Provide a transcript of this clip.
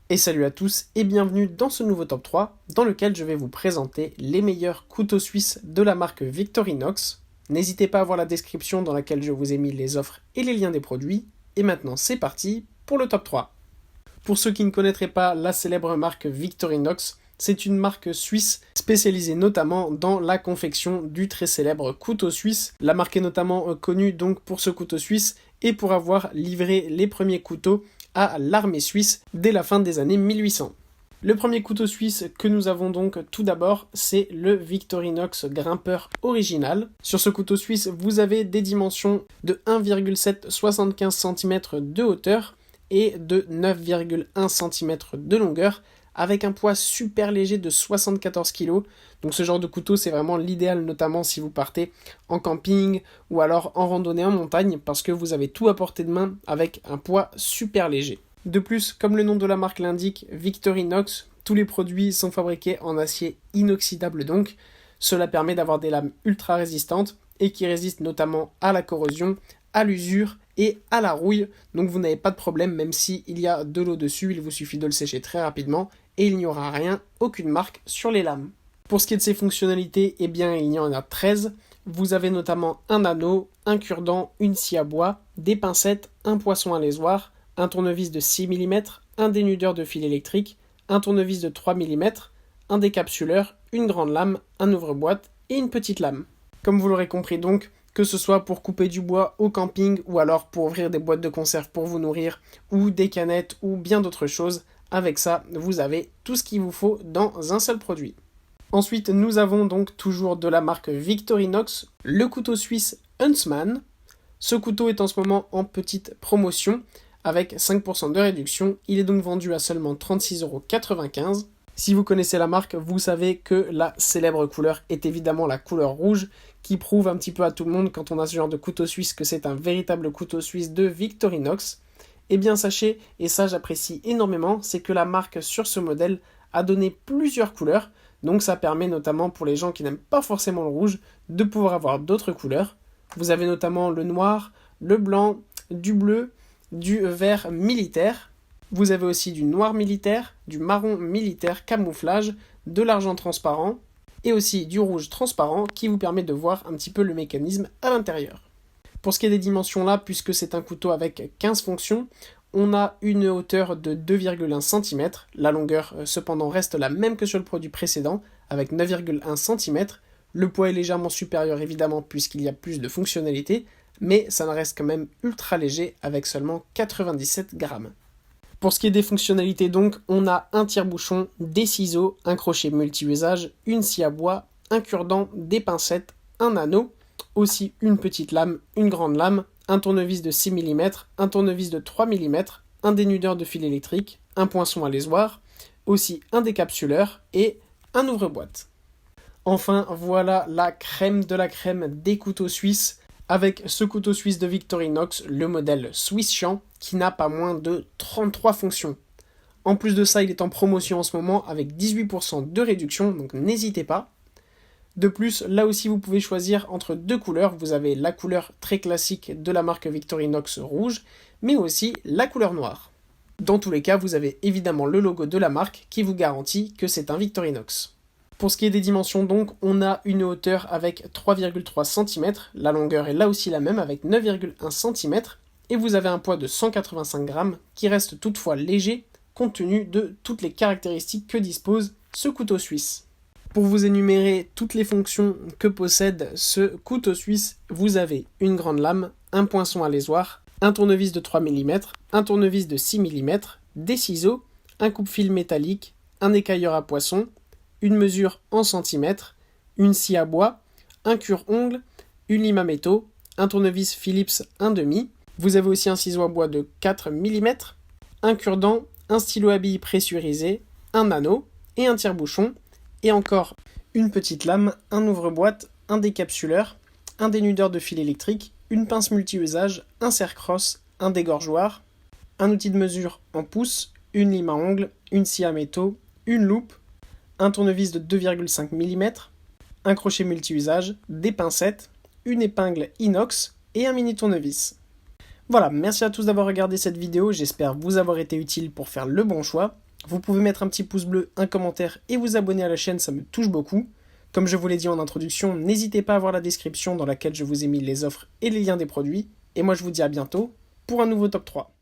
Et salut à tous et bienvenue dans ce nouveau top 3 dans lequel je vais vous présenter les meilleurs couteaux suisses de la marque Victorinox. N'hésitez pas à voir la description dans laquelle je vous ai mis les offres et les liens des produits. Et maintenant c'est parti pour le top 3. Pour ceux qui ne connaîtraient pas la célèbre marque Victorinox, c'est une marque suisse spécialisée notamment dans la confection du très célèbre couteau suisse. La marque est notamment connue donc pour ce couteau suisse et pour avoir livré les premiers couteaux à l'armée suisse dès la fin des années 1800. Le premier couteau suisse que nous avons donc tout d'abord, c'est le Victorinox grimpeur original. Sur ce couteau suisse, vous avez des dimensions de 1,775 cm de hauteur et de 9,1 cm de longueur, avec un poids super léger de 74 kg. Donc ce genre de couteau, c'est vraiment l'idéal, notamment si vous partez en camping ou alors en randonnée en montagne, parce que vous avez tout à portée de main avec un poids super léger. De plus, comme le nom de la marque l'indique, Victorinox, tous les produits sont fabriqués en acier inoxydable donc. Cela permet d'avoir des lames ultra résistantes et qui résistent notamment à la corrosion, à l'usure et à la rouille. Donc vous n'avez pas de problème, même s'il y a de l'eau dessus, il vous suffit de le sécher très rapidement et il n'y aura rien, aucune marque sur les lames. Pour ce qui est de ses fonctionnalités, eh bien il y en a 13. Vous avez notamment un anneau, un cure-dent, une scie à bois, des pincettes, un poinçon à lésoir, un tournevis de 6 mm, un dénudeur de fil électrique, un tournevis de 3 mm, un décapsuleur, une grande lame, un ouvre-boîte et une petite lame. Comme vous l'aurez compris donc, que ce soit pour couper du bois au camping ou alors pour ouvrir des boîtes de conserve pour vous nourrir ou des canettes ou bien d'autres choses, avec ça, vous avez tout ce qu'il vous faut dans un seul produit. Ensuite, nous avons donc toujours de la marque Victorinox, le couteau suisse Huntsman. Ce couteau est en ce moment en petite promotion avec 5% de réduction. Il est donc vendu à seulement 36,95 €. Si vous connaissez la marque, vous savez que la célèbre couleur est évidemment la couleur rouge, qui prouve un petit peu à tout le monde quand on a ce genre de couteau suisse que c'est un véritable couteau suisse de Victorinox. Eh bien sachez, et ça j'apprécie énormément, c'est que la marque sur ce modèle a donné plusieurs couleurs, donc ça permet notamment pour les gens qui n'aiment pas forcément le rouge de pouvoir avoir d'autres couleurs. Vous avez notamment le noir, le blanc, du bleu, du vert militaire. Vous avez aussi du noir militaire, du marron militaire camouflage, de l'argent transparent et aussi du rouge transparent qui vous permet de voir un petit peu le mécanisme à l'intérieur. Pour ce qui est des dimensions là, puisque c'est un couteau avec 15 fonctions, on a une hauteur de 2,1 cm. La longueur cependant reste la même que sur le produit précédent avec 9,1 cm. Le poids est légèrement supérieur évidemment puisqu'il y a plus de fonctionnalités, mais ça reste quand même ultra léger avec seulement 97 grammes. Pour ce qui est des fonctionnalités donc, on a un tire-bouchon, des ciseaux, un crochet multi-usage, une scie à bois, un cure-dent, des pincettes, un anneau, aussi une petite lame, une grande lame, un tournevis de 6 mm, un tournevis de 3 mm, un dénudeur de fil électrique, un poinçon à lésoir, aussi un décapsuleur et un ouvre-boîte. Enfin, voilà la crème de la crème des couteaux suisses, avec ce couteau suisse de Victorinox, le modèle Swiss Champ, qui n'a pas moins de 33 fonctions. En plus de ça, il est en promotion en ce moment avec 18% de réduction, donc n'hésitez pas. De plus, là aussi vous pouvez choisir entre deux couleurs. Vous avez la couleur très classique de la marque Victorinox rouge, mais aussi la couleur noire. Dans tous les cas, vous avez évidemment le logo de la marque qui vous garantit que c'est un Victorinox. Pour ce qui est des dimensions donc, on a une hauteur avec 3,3 cm, la longueur est là aussi la même avec 9,1 cm, et vous avez un poids de 185 grammes qui reste toutefois léger compte tenu de toutes les caractéristiques que dispose ce couteau suisse. Pour vous énumérer toutes les fonctions que possède ce couteau suisse, vous avez une grande lame, un poinçon à lésoir, un tournevis de 3 mm, un tournevis de 6 mm, des ciseaux, un coupe-fil métallique, un écailleur à poisson, une mesure en centimètres, une scie à bois, un cure-ongle, une lime à métaux, un tournevis Phillips 1/2. Vous avez aussi un ciseau à bois de 4 mm, un cure-dent, un stylo à billes pressurisé, un anneau et un tire-bouchon, et encore une petite lame, un ouvre-boîte, un décapsuleur, un dénudeur de fil électrique, une pince multi-usage, un serre-crosse, un dégorgeoir, un outil de mesure en pouces, une lime à ongles, une scie à métaux, une loupe, un tournevis de 2,5 mm, un crochet multi-usage, des pincettes, une épingle inox et un mini tournevis. Voilà, merci à tous d'avoir regardé cette vidéo, j'espère vous avoir été utile pour faire le bon choix. Vous pouvez mettre un petit pouce bleu, un commentaire et vous abonner à la chaîne, ça me touche beaucoup. Comme je vous l'ai dit en introduction, n'hésitez pas à voir la description dans laquelle je vous ai mis les offres et les liens des produits. Et moi je vous dis à bientôt pour un nouveau top 3.